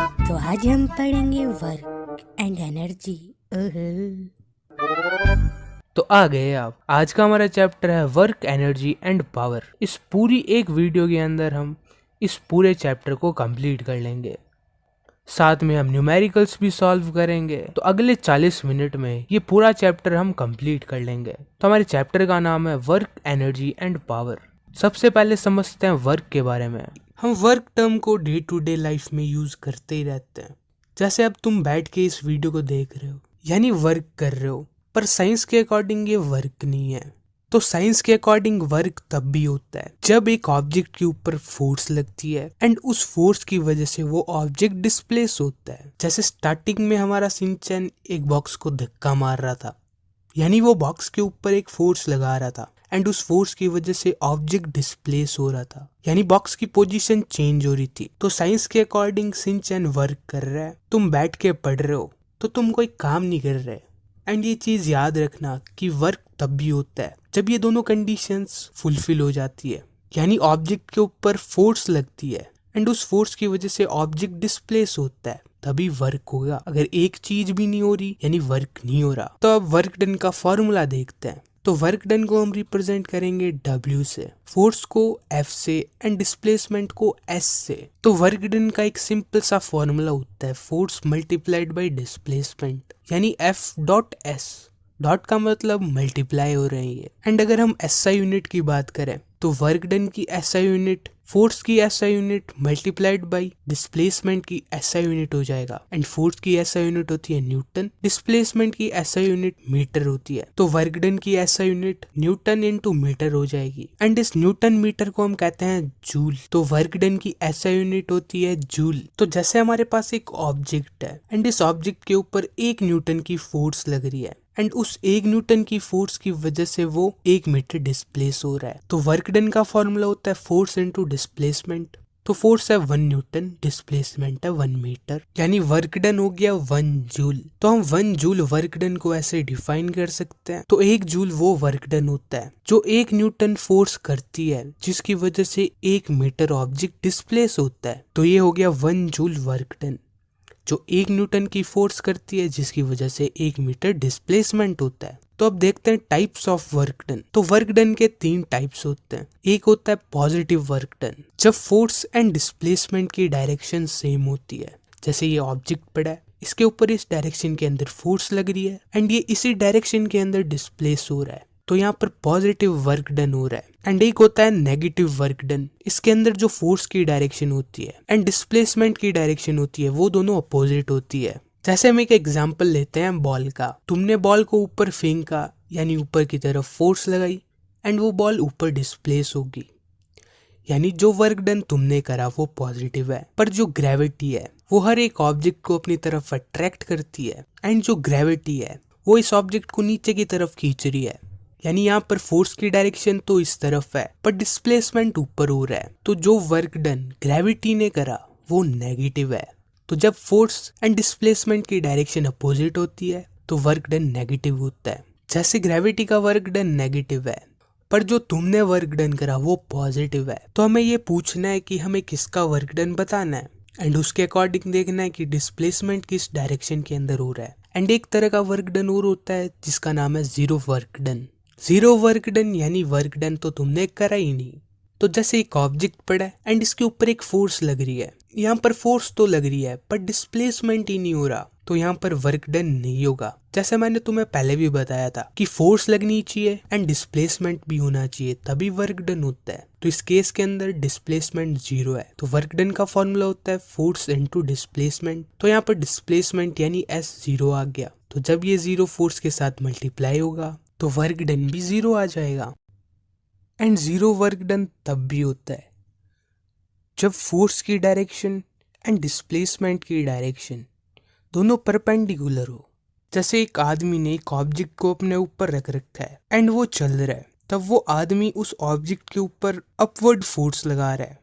तो आज हम पढ़ेंगे वर्क एंड एनर्जी। तो आ गए आप। आज का हमारा चैप्टर है वर्क, एनर्जी एंड पावर। इस पूरी एक वीडियो के अंदर हम इस पूरे चैप्टर को कंप्लीट कर लेंगे। साथ में हम न्यूमेरिकल्स भी सॉल्व करेंगे। तो अगले 40 मिनट में ये पूरा चैप्टर हम कंप्लीट कर लेंगे। तो हमारे चैप्टर का नाम है वर्क, एनर्जी एंड पावर। सबसे पहले समझते हैं वर्क के बारे में। हम वर्क टर्म को डे टू डे लाइफ में यूज करते ही रहते हैं। जैसे अब तुम बैठ के इस वीडियो को देख रहे हो, यानी वर्क कर रहे हो। पर साइंस के अकॉर्डिंग ये वर्क नहीं है। तो साइंस के अकॉर्डिंग वर्क तब भी होता है जब एक ऑब्जेक्ट के ऊपर फोर्स लगती है एंड उस फोर्स की वजह से वो ऑब्जेक्ट डिस्प्लेस होता है। जैसे स्टार्टिंग में हमारा शिनचैन एक बॉक्स को धक्का मार रहा था, यानी वो बॉक्स के ऊपर एक फोर्स लगा रहा था एंड उस फोर्स की वजह से ऑब्जेक्ट डिस्प्लेस हो रहा था, यानी बॉक्स की पोजीशन चेंज हो रही थी। तो साइंस के अकॉर्डिंग शिनचैन वर्क कर रहा है। तुम बैठ के पढ़ रहे हो तो तुम कोई काम नहीं कर रहे। एंड ये चीज याद रखना कि वर्क तब भी होता है जब ये दोनों कंडीशंस फुलफिल हो जाती है, यानी ऑब्जेक्ट के ऊपर फोर्स लगती है एंड उस फोर्स की वजह से ऑब्जेक्ट डिस्प्लेस होता है, तभी वर्क होगा। अगर एक चीज भी नहीं हो रही यानी वर्क नहीं हो रहा। तो अब वर्क डन का फॉर्मूला देखते हैं। तो वर्क डन को हम रिप्रेजेंट करेंगे W से, फोर्स को F से एंड डिस्प्लेसमेंट को S से। तो वर्क डन का एक सिंपल सा फॉर्मूला होता है फोर्स मल्टीप्लाइड बाय डिस्प्लेसमेंट, यानी F डॉट S। डॉट का मतलब मल्टीप्लाई हो रही है। एंड अगर हम SI यूनिट की बात करें तो वर्क डन की SI यूनिट फोर्स की SI unit multiplied by displacement की SI यूनिट हो जाएगा। एंड फोर्स की SI यूनिट होती है न्यूटन, डिस्प्लेसमेंट की SI यूनिट मीटर होती है। तो वर्क डन की SI unit newton into metre हो जाएगी एंड इस न्यूटन मीटर को हम कहते हैं जूल। तो वर्क डन की SI यूनिट होती है जूल। तो जैसे हमारे पास एक ऑब्जेक्ट है एंड इस ऑब्जेक्ट के ऊपर 1 न्यूटन की फोर्स लग रही है एंड उस 1 न्यूटन की फोर्स की वजह से वो 1 मीटर डिस्प्लेस हो रहा है। तो वर्क डन का फॉर्मूला होता है फोर्स इनटू डिस्प्लेसमेंट। तो फोर्स है 1 न्यूटन, डिस्प्लेसमेंट है 1 मीटर, यानी वर्क डन हो गया 1 जूल। तो हम 1 जूल वर्क डन को ऐसे डिफाइन कर सकते हैं। तो 1 जूल वो वर्क डन होता है जो 1 न्यूटन फोर्स करती है जिसकी वजह से 1 मीटर ऑब्जेक्ट डिस्प्लेस होता है। तो ये हो गया 1 जूल वर्क डन जो 1 न्यूटन की फोर्स करती है जिसकी वजह से 1 मीटर डिस्प्लेसमेंट होता है। तो अब देखते हैं टाइप्स ऑफ वर्क डन। तो वर्क डन के 3 टाइप्स होते हैं। एक होता है पॉजिटिव वर्क डन, जब फोर्स एंड डिस्प्लेसमेंट की डायरेक्शन सेम होती है। जैसे ये ऑब्जेक्ट पड़ा है, इसके ऊपर इस डायरेक्शन के अंदर फोर्स लग रही है एंड ये इसी डायरेक्शन के अंदर डिस्प्लेस हो रहा है, तो यहाँ पर पॉजिटिव वर्क डन हो रहा है। एंड एक होता है नेगेटिव वर्क डन, इसके अंदर जो फोर्स की डायरेक्शन होती है एंड डिस्प्लेसमेंट की डायरेक्शन होती है वो दोनों अपोजिट होती है। जैसे हम एक एग्जांपल लेते हैं बॉल का। तुमने बॉल को ऊपर फेंका, यानी ऊपर की तरफ फोर्स लगाई एंड वो बॉल ऊपर डिस्प्लेस होगी, यानी जो वर्क डन तुमने करा वो पॉजिटिव है। पर जो ग्रेविटी है वो हर एक ऑब्जेक्ट को अपनी तरफ अट्रैक्ट करती है एंड जो ग्रेविटी है वो इस ऑब्जेक्ट को नीचे की तरफ खींच रही है, यानी यहाँ पर फोर्स की डायरेक्शन तो इस तरफ है पर डिस्प्लेसमेंट ऊपर हो रहा है। तो जो वर्क डन ग्रेविटी ने करा वो नेगेटिव है। तो जब फोर्स एंड डिस्प्लेसमेंट की डायरेक्शन अपोजिट होती है तो वर्क डन नेगेटिव होता है। जैसे ग्रेविटी का वर्क डन नेगेटिव है पर जो तुमने वर्क डन करा वो पॉजिटिव है। तो हमें ये पूछना है कि हमें किसका वर्क डन बताना है एंड उसके अकॉर्डिंग देखना है कि डिस्प्लेसमेंट किस डायरेक्शन के अंदर हो रहा है। एंड एक तरह का वर्क डन और होता है जिसका नाम है zero work done. Zero work done यानी वर्क डन तो तुमने करा ही नहीं। तो जैसे एक ऑब्जेक्ट पड़ा है एंड इसके ऊपर एक फोर्स लग रही है, यहाँ पर फोर्स तो लग रही है पर डिस्प्लेसमेंट ही नहीं हो रहा, तो यहाँ पर वर्क डन नहीं होगा। जैसे मैंने तुम्हें पहले भी बताया था कि फोर्स लगनी चाहिए एंड डिस्प्लेसमेंट भी होना चाहिए तभी वर्क डन होता है। तो इस केस के अंदर डिस्प्लेसमेंट 0 है। तो वर्क डन का फॉर्मूला होता है फोर्स इनटू डिस्प्लेसमेंट। तो यहाँ पर डिस्प्लेसमेंट यानी S 0 आ गया। तो जब ये 0 फोर्स के साथ मल्टीप्लाई होगा तो वर्क डन भी 0 आ जाएगा। एंड 0 वर्क डन तब भी होता है जब फोर्स की डायरेक्शन एंड डिस्प्लेसमेंट की डायरेक्शन दोनों परपेंडिकुलर हो। जैसे एक आदमी ने एक ऑब्जेक्ट को अपने ऊपर रख रखा है एंड वो चल रहा है, तब वो आदमी उस ऑब्जेक्ट के ऊपर अपवर्ड फोर्स लगा रहा है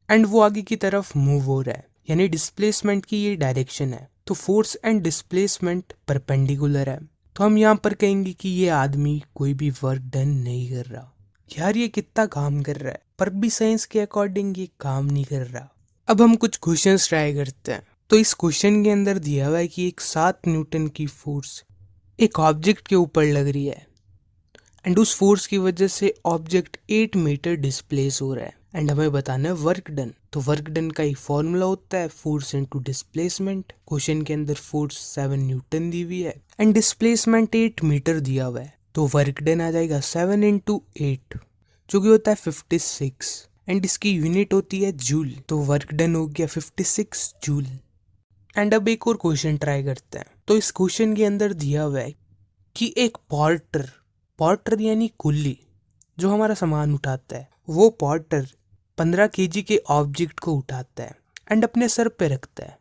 एंड वो आगे की तरफ मूव हो रहा है, यानी डिस्प्लेसमेंट की ये डायरेक्शन है। तो फोर्स एंड डिस्प्लेसमेंट परपेंडिकुलर है। तो हम यहाँ पर कहेंगे कि ये आदमी कोई भी वर्क डन नहीं कर रहा। यार ये कितना काम कर रहा है पर भी साइंस के अकॉर्डिंग ये काम नहीं कर रहा। अब हम कुछ क्वेश्चंस ट्राई करते हैं। तो इस क्वेश्चन के अंदर दिया हुआ है कि एक 7 न्यूटन की फोर्स एक ऑब्जेक्ट के ऊपर लग रही है एंड उस फोर्स की वजह से ऑब्जेक्ट 8 मीटर डिस्प्लेस हो रहा है एंड हमें बताना है वर्क डन। तो वर्क डन का एक फॉर्मूला होता है फोर्स इनटू डिस्प्लेसमेंट। क्वेश्चन के अंदर फोर्स 7 न्यूटन दी हुई है एंड डिस्प्लेसमेंट 8 मीटर दिया हुआ है, तो वर्क डन आ जाएगा 7 इंटू 8 जो कि होता है 56 एंड इसकी यूनिट होती है जूल। तो वर्क डन हो गया 56 जूल। एंड अब एक और क्वेश्चन ट्राई करते हैं। तो इस क्वेश्चन के अंदर दिया हुआ है कि एक पॉर्टर यानी कुल्ली जो हमारा सामान उठाता है, वो पॉर्टर 15 केजी के ऑब्जेक्ट को उठाता है एंड अपने सर पे रखता है।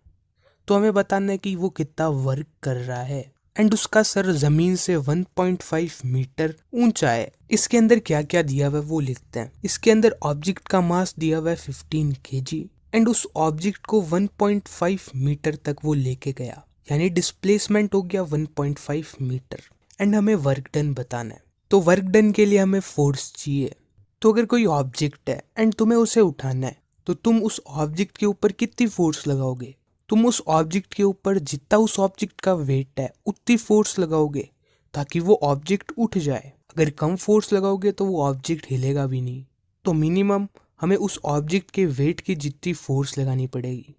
तो हमें बताना है कि वो कितना वर्क कर रहा है एंड उसका सर जमीन से 1.5 मीटर ऊंचा है। इसके अंदर क्या क्या दिया हुआ है वो लिखते हैं। इसके अंदर ऑब्जेक्ट का मास दिया हुआ है 15 केजी एंड उस ऑब्जेक्ट को 1.5 मीटर तक वो लेके गया, यानी डिस्प्लेसमेंट हो गया 1.5 मीटर एंड हमें वर्क डन बताना है। तो वर्क डन के लिए हमें फोर्स चाहिए। तो अगर कोई ऑब्जेक्ट है एंड तुम्हें उसे उठाना है तो तुम उस ऑब्जेक्ट के ऊपर कितनी फोर्स लगाओगे? तुम उस ऑब्जेक्ट के ऊपर जितना उस ऑब्जेक्ट का वेट है उतनी फोर्स लगाओगे ताकि वो ऑब्जेक्ट उठ जाए। अगर कम फोर्स लगाओगे तो वो ऑब्जेक्ट हिलेगा भी नहीं। तो मिनिमम हमें उस ऑब्जेक्ट के वेट की जितनी फोर्स लगानी पड़ेगी।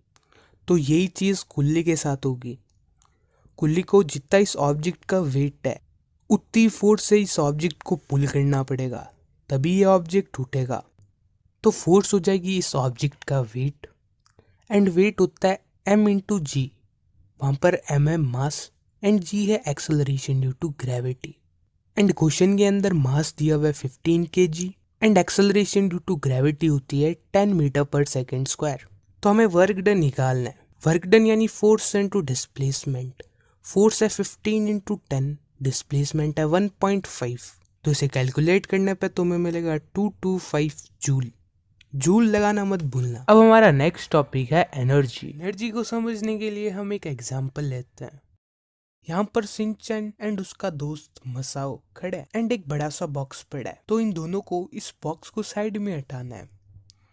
तो यही चीज़ कुल्ली के साथ होगी। कुल्ली को जितना इस ऑब्जेक्ट का वेट है उतनी फोर्स से इस ऑब्जेक्ट को पुल करना पड़ेगा, तभी ये ऑब्जेक्ट उठेगा। तो फोर्स हो जाएगी इस ऑब्जेक्ट का वेट एंड वेट होता है m इंटू जी। वहाँ पर m है मास एंड g है acceleration due to gravity. And question के अंदर मास दिया हुआ है 15 kg and acceleration due to gravity होती है 10 मीटर पर सेकेंड स्क्वायर। तो हमें वर्क डन निकालना है। वर्क डन यानी फोर्स इनटू डिस्प्लेसमेंट। फोर्स है 15 इंटू 10, डिस्प्लेसमेंट है 1.5। तो इसे कैलकुलेट करने पे तुम्हें मिलेगा 225 जूल। जूल लगाना मत भूलना। अब हमारा नेक्स्ट टॉपिक है एनर्जी। एनर्जी को समझने के लिए हम एक एग्जांपल लेते हैं। यहाँ पर सिंचन एंड उसका दोस्त मसाओ खड़े हैं एंड एक बड़ा सा बॉक्स पड़ा है। तो इन दोनों को इस बॉक्स को साइड में हटाना है,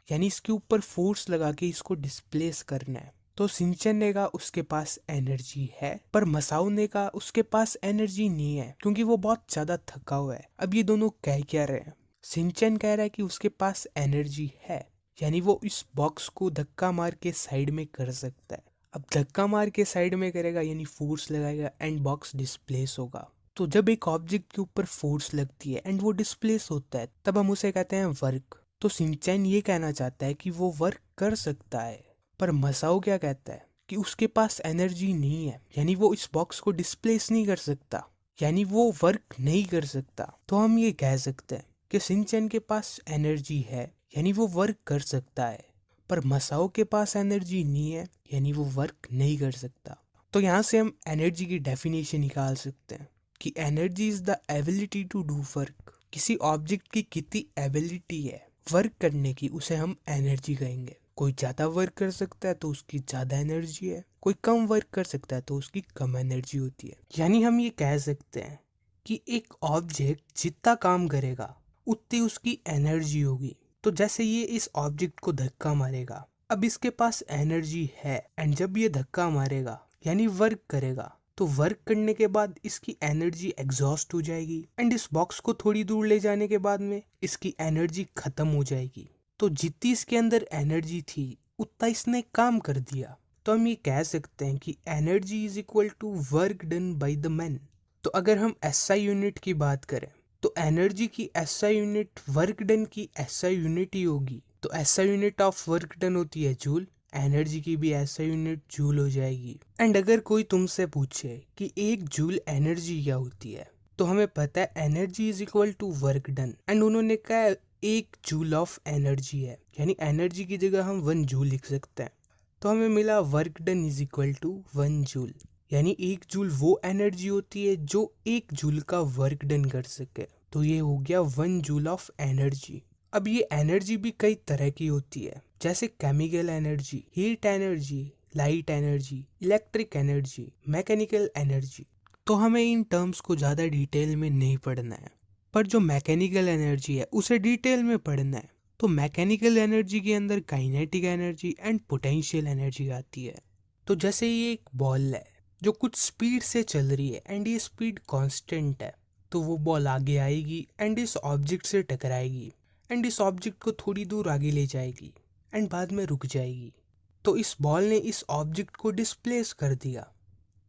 यानी इसके ऊपर फोर्स लगा के इसको डिस्प्लेस करना है। तो सिंचन ने कहा उसके पास एनर्जी है, पर मसाओ ने कहा उसके पास एनर्जी नहीं है क्योंकि वो बहुत ज्यादा थका हुआ है। अब ये दोनों कह क्या रहे हैं? सिंचन कह रहा है कि उसके पास एनर्जी है, यानी वो इस बॉक्स को धक्का मार के साइड में कर सकता है। अब धक्का मार के साइड में करेगा यानी फोर्स लगाएगा एंड बॉक्स डिस्प्लेस होगा। तो जब एक ऑब्जेक्ट के ऊपर फोर्स लगती है एंड वो डिस्प्लेस होता है तब हम उसे कहते हैं वर्क। तो सिंचन ये कहना चाहता है कि वो वर्क कर सकता है, पर मसाओ क्या कहता है कि उसके पास एनर्जी नहीं है, यानी वो इस बॉक्स को डिस्प्लेस नहीं कर सकता, यानी वो वर्क नहीं कर सकता। तो हम ये कह सकते हैं कि सिंचन के पास एनर्जी है यानी वो वर्क कर सकता है, पर मसाओ के पास एनर्जी नहीं है यानी वो वर्क नहीं कर सकता। तो यहाँ से हम एनर्जी की डेफिनेशन निकाल सकते हैं कि energy is the ability to do work. किसी ऑब्जेक्ट की कितनी एबिलिटी है वर्क करने की उसे हम एनर्जी कहेंगे। कोई ज्यादा वर्क कर सकता है तो उसकी ज्यादा एनर्जी है, कोई कम वर्क कर सकता है तो उसकी कम एनर्जी होती है। यानी हम ये कह सकते हैं कि एक ऑब्जेक्ट जितना काम करेगा उतनी उसकी एनर्जी होगी। तो जैसे ये इस ऑब्जेक्ट को धक्का मारेगा, अब इसके पास एनर्जी है एंड जब ये धक्का मारेगा यानी वर्क करेगा, तो वर्क करने के बाद इसकी एनर्जी एग्जॉस्ट हो जाएगी एंड इस बॉक्स को थोड़ी दूर ले जाने के बाद में इसकी एनर्जी खत्म हो जाएगी। तो जितनी इसके अंदर एनर्जी थी उतना इसने काम कर दिया। तो हम ये कह सकते हैं कि energy is equal to work done by the man. तो अगर हम एसआई यूनिट की बात करें तो एनर्जी की एसआई यूनिट वर्क डन की एसआई यूनिट ही होगी। तो SI unit of work done होती है जूल, एनर्जी की भी एसआई यूनिट जूल हो जाएगी। एंड अगर कोई तुमसे पूछे कि एक जूल एनर्जी क्या होती है तो हमें पता है energy is equal to work done and उन्होंने कहा एक जूल ऑफ एनर्जी है, यानी एनर्जी की जगह हम 1 जूल लिख सकते हैं। तो हमें मिला work done is equal to 1 joule, यानी 1 जूल वो एनर्जी होती है जो 1 जूल का वर्क डन कर सके। तो ये हो गया 1 जूल ऑफ एनर्जी। अब ये एनर्जी भी कई तरह की होती है, जैसे chemical energy, heat energy, light energy, electric energy, mechanical energy. तो हमें इन टर्म्स को ज़्यादा डिटेल में नहीं पढ़ना है, पर जो मैकेनिकल एनर्जी है उसे डिटेल में पढ़ना है। तो मैकेनिकल एनर्जी के अंदर kinetic energy and potential energy आती है। तो जैसे ये एक बॉल है जो कुछ स्पीड से चल रही है एंड ये स्पीड कांस्टेंट है, तो वो बॉल आगे आएगी एंड इस ऑब्जेक्ट से टकराएगी एंड इस ऑब्जेक्ट को थोड़ी दूर आगे ले जाएगी एंड बाद में रुक जाएगी। तो इस बॉल ने इस ऑब्जेक्ट को डिस्प्लेस कर दिया,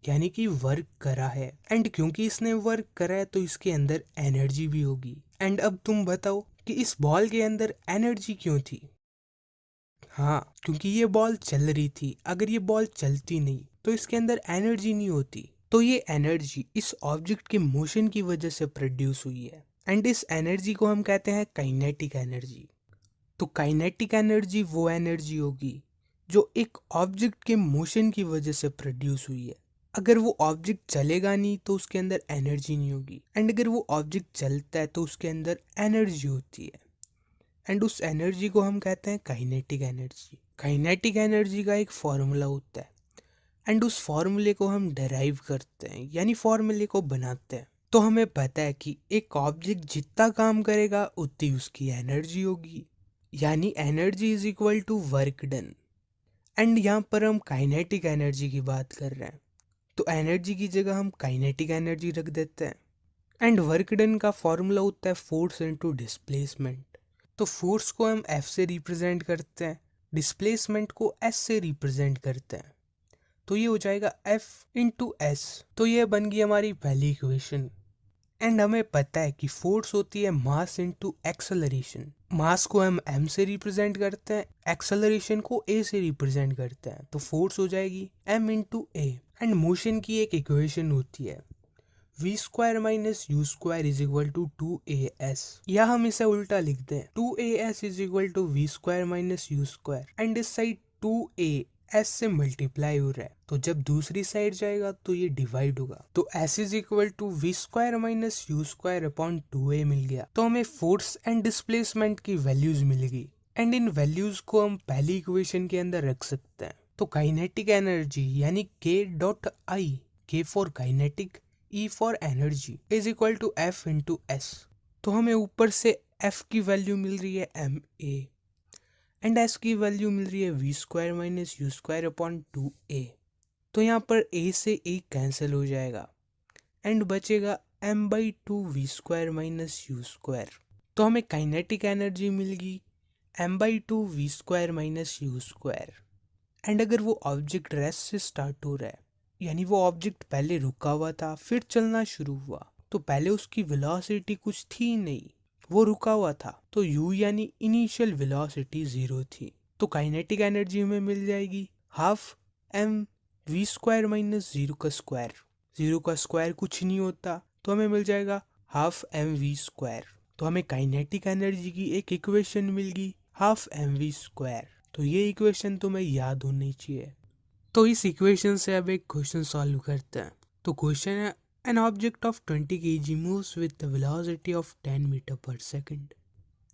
यानी कि वर्क करा है। एंड क्योंकि इसने वर्क करा है तो इसके अंदर एनर्जी भी होगी। एंड अब तुम बताओ कि इस बॉल के अंदर एनर्जी क्यों थी? हाँ, क्योंकि ये बॉल चल रही थी। अगर ये बॉल चलती नहीं तो इसके अंदर एनर्जी नहीं होती। तो ये एनर्जी इस ऑब्जेक्ट के मोशन की वजह से प्रोड्यूस हुई है एंड इस एनर्जी को हम कहते हैं काइनेटिक एनर्जी। तो काइनेटिक एनर्जी वो एनर्जी होगी जो एक ऑब्जेक्ट के मोशन की वजह से प्रोड्यूस हुई है। अगर वो ऑब्जेक्ट चलेगा नहीं तो उसके अंदर एनर्जी नहीं होगी एंड अगर वो ऑब्जेक्ट चलता है तो उसके अंदर एनर्जी होती है एंड उस एनर्जी को हम कहते हैं काइनेटिक एनर्जी। काइनेटिक एनर्जी का एक फॉर्मूला होता है एंड उस फॉर्मूले को हम डेराइव करते हैं, यानी फॉर्मूले को बनाते हैं। तो हमें पता है कि एक ऑब्जेक्ट जितना काम करेगा उतनी उसकी एनर्जी होगी, यानी energy is equal to work done. And यहाँ पर हम काइनेटिक एनर्जी की बात कर रहे हैं, तो एनर्जी की जगह हम काइनेटिक एनर्जी रख देते हैं। एंड वर्क डन का फॉर्मूला होता है फोर्स इनटू डिस्प्लेसमेंट। तो फोर्स को हम F से रिप्रेजेंट करते हैं, डिस्प्लेसमेंट को S से रिप्रेजेंट करते हैं। तो ये हो जाएगा F इंटू S। तो ये बन गई हमारी पहली इक्वेशन। एंड हमें पता है कि फोर्स होती है मास इंटू एक्सेलरेशन। मास को हम m से रिप्रेजेंट करते हैं, एक्सेलरेशन को a से रिप्रेजेंट करते हैं। तो फोर्स हो जाएगी m into a। And motion की एक इक्वेशन होती है v square minus u square is equal to 2as, या हम इसे उल्टा लिखते हैं 2as is equal to v square minus u square. And इस साइड 2a s से मल्टीप्लाई हो रहा है, तो जब दूसरी साइड जाएगा तो ये डिवाइड होगा। तो s is equal to v square minus u square upon 2a मिल गया। तो हमें फोर्स एंड डिस्प्लेसमेंट की वैल्यूज मिल गई एंड इन वैल्यूज को हम पहली इक्वेशन के अंदर रख सकते हैं। तो काइनेटिक एनर्जी यानी k dot i, k for kinetic, E for energy is equal to F into S। तो हमें ऊपर से F की वैल्यू मिल रही है ma एंड S की वैल्यू मिल रही है v square minus u square upon 2a। तो यहाँ पर a से a कैंसिल हो जाएगा एंड बचेगा m by 2 v square minus u square. तो हमें काइनेटिक एनर्जी मिल गई m by 2 v square minus u square. And अगर वो ऑब्जेक्ट रेस्ट से स्टार्ट हो रहा है, यानी वो ऑब्जेक्ट पहले रुका हुआ था फिर चलना शुरू हुआ, तो पहले उसकी वेलोसिटी कुछ थी नहीं, वो रुका हुआ था, तो u यानी इनिशियल वेलोसिटी 0 थी। तो काइनेटिक एनर्जी हमें मिल जाएगी half m v square minus 0 का स्क्वायर। 0 का स्क्वायर कुछ नहीं होता, तो हमें मिल जाएगा हाफ m वी स्क्वायर। तो हमें काइनेटिक एनर्जी की एक इक्वेशन मिल गई हाफ m वी स्क्वायर। तो ये इक्वेशन तुम्हें याद होनी चाहिए। तो इस इक्वेशन से अब एक क्वेश्चन सॉल्व करते हैं। तो क्वेश्चन है an object of 20 kg moves with the velocity of 10 metre per second,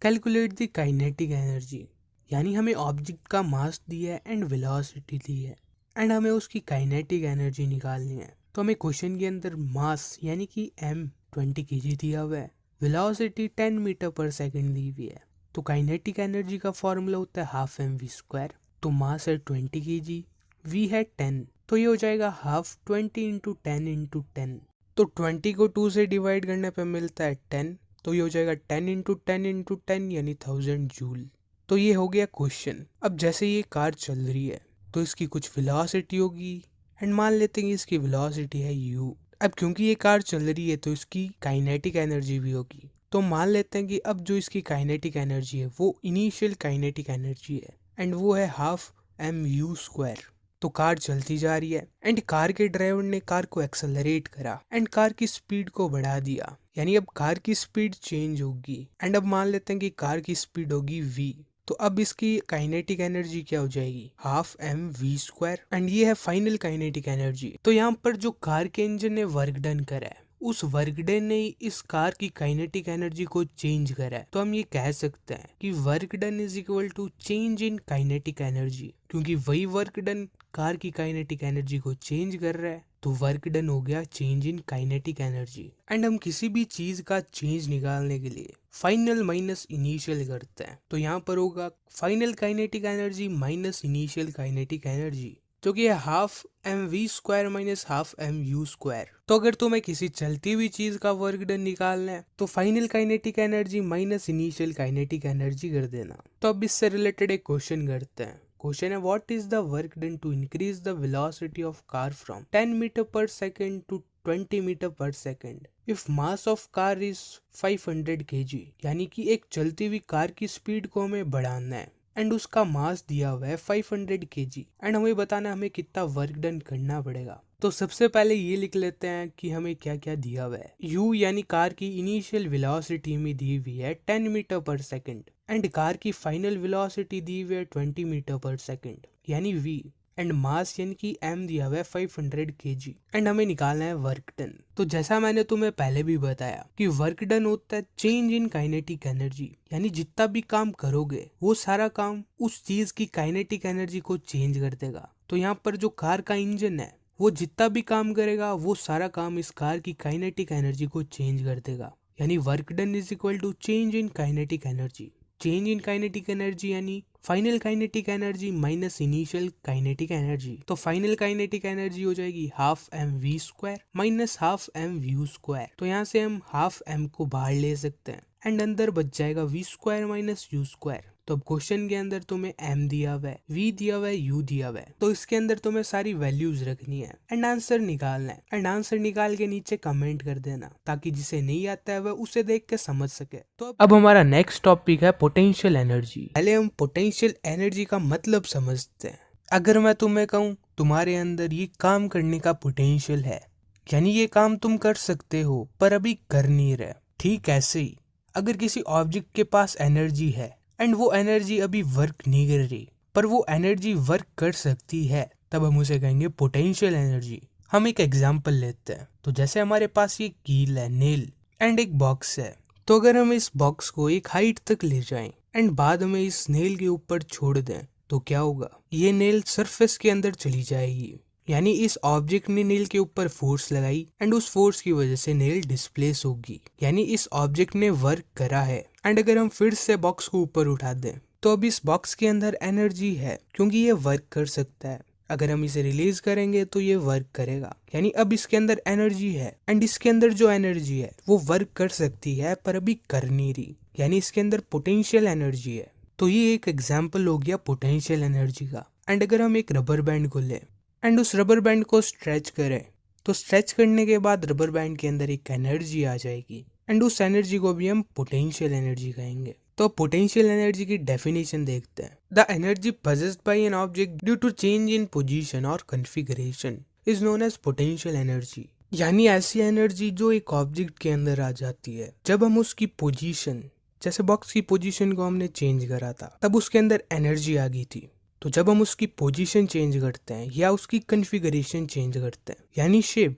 calculate the kinetic energy. यानी हमें ऑब्जेक्ट का मास दिया है एंड वेलोसिटी दी है एंड हमें उसकी काइनेटिक एनर्जी निकालनी है। तो हमें क्वेश्चन के अंदर मास यानी कि m 20 kg दिया हुआ है, वेलोसिटी 10 मीटर पर सेकंड दी हुई है। तो काइनेटिक एनर्जी का फॉर्मूला होता है हाफ m वी स्क्वायर। तो मास है 20 kg, v है 10, तो ये हो जाएगा हाफ 20 इंटू 10 इंटू 10। तो 20 को 2 से डिवाइड करने पे मिलता है 10, तो ये हो जाएगा 10 इंटू 10 इंटू 10 यानी 1000 जूल। तो ये हो गया क्वेश्चन। अब जैसे ये कार चल रही है तो इसकी कुछ वेलोसिटी होगी एंड मान लेते हैं कि इसकी वेलोसिटी है u। अब क्योंकि ये कार चल रही है तो इसकी काइनेटिक एनर्जी भी होगी, तो मान लेते हैं कि अब जो इसकी काइनेटिक एनर्जी है वो इनिशियल काइनेटिक एनर्जी है एंड वो है हाफ m u स्क्वायर। तो कार चलती जा रही है एंड कार के ड्राइवर ने कार को एक्सेलरेट करा एंड कार की स्पीड को बढ़ा दिया, यानी अब कार की स्पीड चेंज होगी एंड अब मान लेते हैं कि कार की स्पीड होगी v। तो अब इसकी काइनेटिक एनर्जी क्या हो जाएगी half m v square and ये है फाइनल काइनेटिक एनर्जी। तो यहाँ पर जो कार के इंजन ने वर्क डन करा है उस वर्क डन ने इस कार की काइनेटिक एनर्जी को चेंज करा है। तो हम ये कह सकते हैं कि work done is equal to change in kinetic energy, क्योंकि वही वर्क डन कार की काइनेटिक एनर्जी को चेंज कर रहा है, तो वर्क डन हो गया change in kinetic energy. And हम किसी भी चीज का चेंज निकालने के लिए फाइनल माइनस इनिशियल करते हैं। तो यहाँ पर होगा final kinetic energy minus initial kinetic energy, जो कि है half M we square minus half M you square. तो अगर तुम्हें किसी चलती हुई चीज का वर्क डन निकालना है तो final kinetic energy minus initial kinetic energy कर देना। तो अब इससे रिलेटेड एक क्वेश्चन करते हैं। क्वेश्चन है what is the work done to increase the velocity of car from 10 metre per second to 20 metre per second if mass of car is 500 kg। यानी कि एक चलती हुई कार की स्पीड को हमें बढ़ाना है एंड उसका मास दिया हुआ है 500 kg एंड हमें बताना है हमें कितना वर्क डन करना पड़ेगा। तो सबसे पहले ये लिख लेते हैं कि हमें क्या क्या दिया हुआ है। u यानी कार की इनिशियल वेलोसिटी में दी हुई है 10 metre per second and car की फाइनल वेलोसिटी दी हुई है 20 मीटर पर सेकेंड यानी v एंड मास यानी कि m दिया हुआ है 500 kg एंड हमें निकालना है वर्क डन। तो जैसा मैंने तुम्हें पहले भी बताया कि वर्क डन होता है चेंज इन काइनेटिक एनर्जी, यानी जितना भी काम करोगे वो सारा काम उस चीज की काइनेटिक एनर्जी को चेंज कर देगा। तो यहाँ पर जो कार का इंजन है वो जितना भी काम करेगा वो सारा काम इस कार की काइनेटिक एनर्जी को चेंज कर देगा। यानी work done is equal to change in kinetic energy. Change in kinetic energy यानी final kinetic energy minus initial kinetic energy. तो फाइनल काइनेटिक एनर्जी हो जाएगी half M we square minus half M you square. तो यहाँ से हम half M को बाहर ले सकते हैं एंड अंदर बच जाएगा v square minus u square. तो अब क्वेश्चन के अंदर तुम्हें m दिया हुआ है, v दिया हुआ है, u दिया हुआ है। तो इसके अंदर तुम्हें सारी वैल्यूज रखनी है एंड आंसर निकालना है एंड आंसर निकाल के नीचे कमेंट कर देना ताकि जिसे नहीं आता है वह उसे देख के समझ सके। तो अब हमारा नेक्स्ट टॉपिक है पोटेंशियल एनर्जी। पहले हम पोटेंशियल एनर्जी का मतलब समझते हैं। अगर मैं तुम्हें कहूँ तुम्हारे अंदर ये काम करने का पोटेंशियल है, यानी ये काम तुम कर सकते हो पर अभी कर नहीं रहे। ठीक ऐसे ही अगर किसी ऑब्जेक्ट के पास एनर्जी है एंड वो एनर्जी अभी वर्क नहीं कर रही पर वो एनर्जी वर्क कर सकती है, तब हम उसे कहेंगे पोटेंशियल एनर्जी। हम एक एग्जांपल लेते हैं। तो जैसे हमारे पास ये कील है, नेल एंड एक बॉक्स है। तो अगर हम इस बॉक्स को एक हाइट तक ले जाएं एंड बाद में इस नेल के ऊपर छोड़ दें तो क्या होगा, ये नेल सरफेस के अंदर चली जाएगी। यानी इस ऑब्जेक्ट ने नेल के ऊपर फोर्स लगाई एंड उस फोर्स की वजह से नेल डिस्प्लेस होगी। यानी इस ऑब्जेक्ट ने वर्क करा है एंड अगर हम फिर से बॉक्स को ऊपर उठा दें तो अब इस बॉक्स के अंदर एनर्जी है क्योंकि ये वर्क कर सकता है। अगर हम इसे रिलीज करेंगे तो ये वर्क करेगा। यानी अब इसके अंदर एनर्जी है एंड इसके अंदर जो एनर्जी है वो वर्क कर सकती है पर अभी कर नहीं रही। यानी इसके अंदर पोटेंशियल एनर्जी है। तो ये एक एग्जाम्पल हो गया पोटेंशियल एनर्जी का। एंड अगर हम एक रबर बैंड को लें एंड उस रबर बैंड को स्ट्रेच करें तो स्ट्रेच करने के बाद रबर बैंड के अंदर एक एनर्जी आ जाएगी एंड उस एनर्जी को भी हम पोटेंशियल एनर्जी कहेंगे। तो पोटेंशियल एनर्जी की डेफिनेशन देखते हैं। The energy possessed by an object due to change in position or configuration is known as potential energy। यानी ऐसी एनर्जी जो एक ऑब्जेक्ट के अंदर आ जाती है जब हम उसकी पोजीशन, जैसे बॉक्स की पोजीशन को हमने चेंज करा था तब उसके अंदर एनर्जी आ गई थी। तो जब हम उसकी पोजीशन चेंज करते हैं या उसकी कन्फिगरेशन चेंज करते हैं यानी शेप,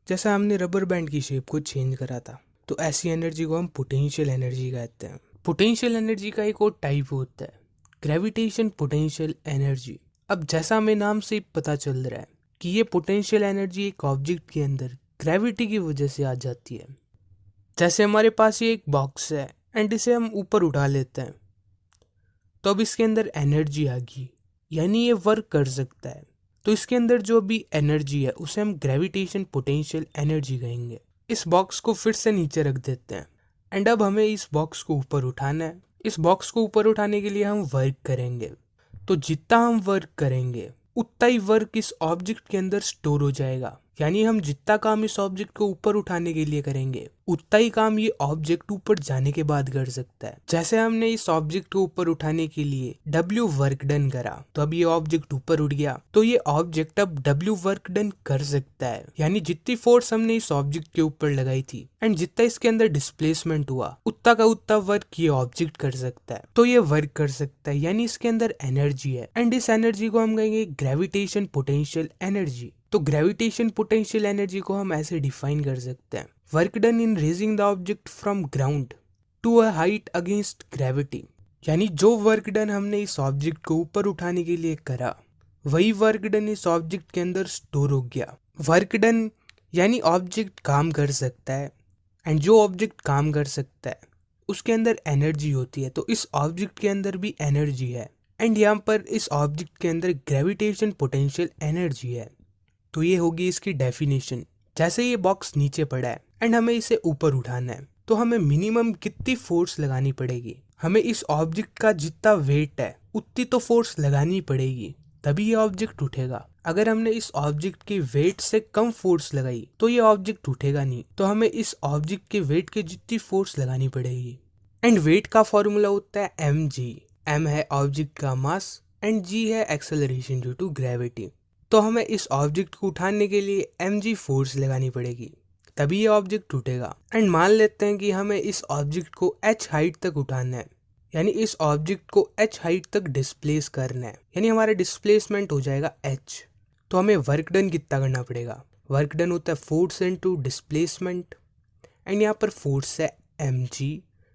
जैसा हमने रबर बैंड की शेप को चेंज करा था, तो ऐसी एनर्जी को हम पोटेंशियल एनर्जी कहते हैं। पोटेंशियल एनर्जी का एक और टाइप होता है ग्रेविटेशन पोटेंशियल एनर्जी। अब जैसा हमें नाम से पता चल रहा है कि ये पोटेंशियल एनर्जी एक ऑब्जेक्ट के अंदर ग्रेविटी की वजह से आ जाती है। जैसे हमारे पास ये एक बॉक्स है एंड इसे हम ऊपर उठा लेते हैं तो अब इसके अंदर एनर्जी आ गई, यानी ये वर्क कर सकता है। तो इसके अंदर जो भी एनर्जी है उसे हम ग्रेविटेशन पोटेंशियल एनर्जी कहेंगे। इस बॉक्स को फिर से नीचे रख देते हैं एंड अब हमें इस बॉक्स को ऊपर उठाना है। इस बॉक्स को ऊपर उठाने के लिए हम वर्क करेंगे। तो जितना हम वर्क करेंगे उतना ही वर्क इस ऑब्जेक्ट के अंदर स्टोर हो जाएगा। यानी हम जितना काम इस ऑब्जेक्ट को ऊपर उठाने के लिए करेंगे उतना ही काम ये ऑब्जेक्ट ऊपर जाने के बाद कर सकता है। जैसे हमने इस ऑब्जेक्ट को ऊपर उठाने के लिए W वर्क डन करा तो अब ये ऑब्जेक्ट ऊपर उठ गया, तो ये ऑब्जेक्ट अब W वर्क डन कर सकता है। यानी जितनी फोर्स हमने इस ऑब्जेक्ट के ऊपर लगाई थी एंड जितना इसके अंदर डिस्प्लेसमेंट हुआ उतना का उतना वर्क ये ऑब्जेक्ट कर सकता है। तो ये वर्क कर सकता है यानी इसके अंदर एनर्जी है एंड इस एनर्जी को हम कहेंगे ग्रेविटेशन पोटेंशियल एनर्जी। तो ग्रेविटेशन पोटेंशियल एनर्जी को हम ऐसे डिफाइन कर सकते हैं, work done in raising the object from ground to a height against gravity. यानी जो वर्क डन हमने इस ऑब्जेक्ट को ऊपर उठाने के लिए करा वही वर्क डन इस ऑब्जेक्ट के अंदर स्टोर हो गया। वर्क डन यानी ऑब्जेक्ट काम कर सकता है एंड जो ऑब्जेक्ट काम कर सकता है उसके अंदर एनर्जी होती है। तो इस ऑब्जेक्ट के अंदर भी एनर्जी है एंड यहाँ पर इस ऑब्जेक्ट के अंदर ग्रेविटेशन पोटेंशियल एनर्जी है। तो ये होगी इसकी डेफिनेशन। जैसे ये बॉक्स नीचे पड़ा है एंड हमें इसे ऊपर उठाना है, तो हमें मिनिमम कितनी फोर्स लगानी पड़ेगी? हमें इस ऑब्जेक्ट का जितना वेट है उतनी तो फोर्स लगानी पड़ेगी, तभी ये ऑब्जेक्ट उठेगा। अगर हमने इस ऑब्जेक्ट के वेट से कम फोर्स लगाई तो ये ऑब्जेक्ट उठेगा नहीं। तो हमें इस ऑब्जेक्ट के वेट के जितनी फोर्स लगानी पड़ेगी। एंड वेट का फॉर्मूला होता है mg। m है ऑब्जेक्ट का मास एंड g है एक्सेलरेशन ड्यू टू ग्रेविटी। तो हमें इस ऑब्जेक्ट को उठाने के लिए mg फोर्स लगानी पड़ेगी, तभी ये ऑब्जेक्ट उठेगा। एंड मान लेते हैं कि हमें इस ऑब्जेक्ट को h हाइट तक उठाना है, यानी इस ऑब्जेक्ट को h हाइट तक डिस्प्लेस करना है, यानी हमारा डिस्प्लेसमेंट हो जाएगा h। तो हमें वर्क डन कितना करना पड़ेगा? वर्क डन होता है फोर्स इनटू डिस्प्लेसमेंट, एंड यहाँ पर फोर्स है mg,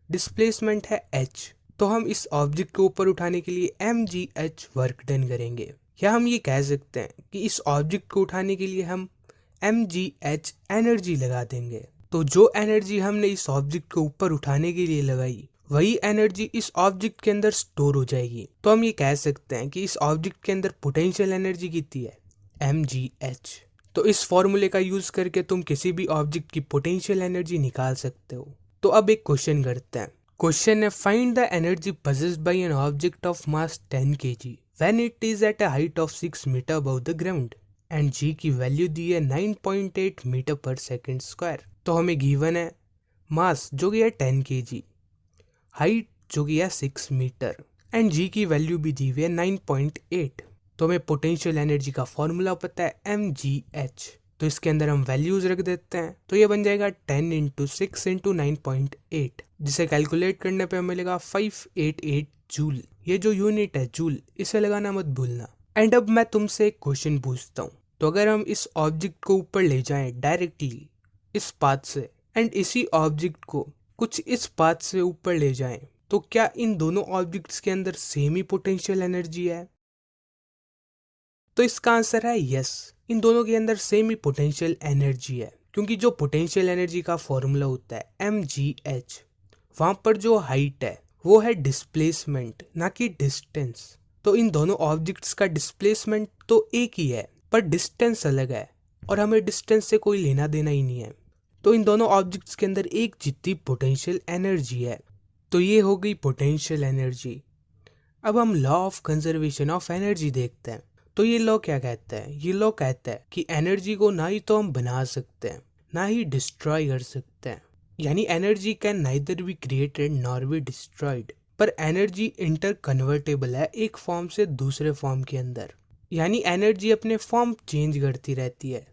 डिस्प्लेसमेंट है h। तो हम इस ऑब्जेक्ट को ऊपर उठाने के लिए mgh वर्क डन करेंगे, या हम ये कह सकते हैं कि इस ऑब्जेक्ट को उठाने के लिए हम mgh एनर्जी लगा देंगे। तो जो एनर्जी हमने इस ऑब्जेक्ट को ऊपर उठाने के लिए लगाई, वही एनर्जी इस ऑब्जेक्ट के अंदर स्टोर हो जाएगी। तो हम ये कह सकते हैं कि इस ऑब्जेक्ट के अंदर पोटेंशियल एनर्जी कितनी है? mgh। तो इस फॉर्मूले का यूज करके तुम किसी भी ऑब्जेक्ट की पोटेंशियल एनर्जी निकाल सकते हो। तो अब एक क्वेश्चन करते हैं। क्वेश्चन है find the energy possessed by an object of mass 10 kg when it is at a height of 6 metre above the ground and g की वैल्यू दी है 9.8 मीटर पर सेकेंड स्क्वायर। तो हमें गिवन है मास जो कि है 10 kg, हाइट जो कि है 6 मीटर एंड g की वैल्यू भी दी हुई है 9.8। तो हमें पोटेंशियल एनर्जी का फॉर्मूला पता है mgh। तो इसके अंदर हम वैल्यूज रख देते हैं, तो ये बन जाएगा 10 इंटू 6 इंटू 9.8, जिसे कैलकुलेट करने पे हमें मिलेगा 588 जूल। ये जो यूनिट है जूल, इसे लगाना मत भूलना। एंड अब मैं तुमसे एक क्वेश्चन पूछता हूँ। तो अगर हम इस ऑब्जेक्ट को ऊपर ले जाएं डायरेक्टली इस पाथ से एंड इसी ऑब्जेक्ट को कुछ इस पाथ से ऊपर ले जाएं, तो क्या इन दोनों ऑब्जेक्ट्स के अंदर सेम ही पोटेंशियल एनर्जी है? तो इसका आंसर है यस, इन दोनों के अंदर सेम ही पोटेंशियल एनर्जी है, क्योंकि जो पोटेंशियल एनर्जी का फॉर्मूला होता है mgh, वहां पर जो हाइट है वो है डिस्प्लेसमेंट ना कि डिस्टेंस। तो इन दोनों ऑब्जेक्ट्स का डिस्प्लेसमेंट तो एक ही है पर डिस्टेंस अलग है, और हमें डिस्टेंस से कोई लेना देना ही नहीं है। तो इन दोनों ऑब्जेक्ट्स के अंदर एक जितनी पोटेंशियल एनर्जी है। तो ये हो गई पोटेंशियल एनर्जी। अब हम law of conservation of energy देखते हैं। तो ये लॉ क्या कहता है? ये लॉ कहता है कि एनर्जी को ना ही तो हम बना सकते हैं ना ही डिस्ट्रॉय कर सकते हैं, यानी energy can neither be created nor be destroyed. पर एनर्जी इंटर कन्वर्टेबल है एक फॉर्म से दूसरे फॉर्म के अंदर, यानी एनर्जी अपने फॉर्म चेंज करती रहती है।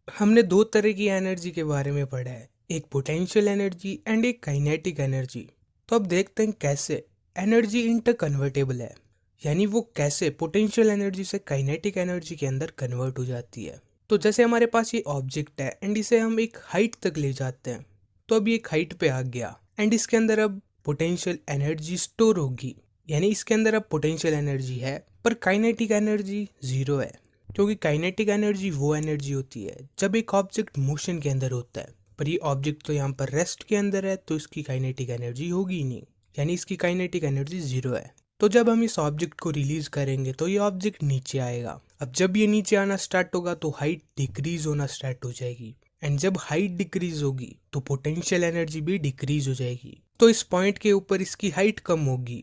हमने दो तरह की एनर्जी के बारे में पढ़ा है, एक पोटेंशियल एनर्जी एंड एक काइनेटिक एनर्जी। तो अब देखते हैं कैसे एनर्जी इंटर कन्वर्टेबल है, यानी वो कैसे पोटेंशियल एनर्जी से काइनेटिक एनर्जी के अंदर कन्वर्ट हो जाती है। तो जैसे हमारे पास ये ऑब्जेक्ट है एंड इसे हम एक हाइट तक ले जाते हैं, तो अब ये एक हाइट पे आ गया एंड इसके अंदर अब पोटेंशियल एनर्जी स्टोर होगी, यानी इसके अंदर अब पोटेंशियल एनर्जी है पर काइनेटिक एनर्जी जीरो है, क्योंकि काइनेटिक एनर्जी वो एनर्जी होती है जब एक ऑब्जेक्ट मोशन के अंदर होता है। पर ये ऑब्जेक्ट तो यहाँ पर रेस्ट के अंदर है, तो इसकी काइनेटिक एनर्जी होगी ही नहीं, यानी इसकी काइनेटिक एनर्जी जीरो है। तो जब हम इस ऑब्जेक्ट को रिलीज करेंगे तो ये ऑब्जेक्ट नीचे आएगा। अब जब ये नीचे आना स्टार्ट होगा तो हाइट डिक्रीज होना स्टार्ट हो जाएगी, एंड जब हाइट डिक्रीज होगी तो पोटेंशियल एनर्जी भी डिक्रीज हो जाएगी। तो इस पॉइंट के ऊपर इसकी हाइट कम होगी,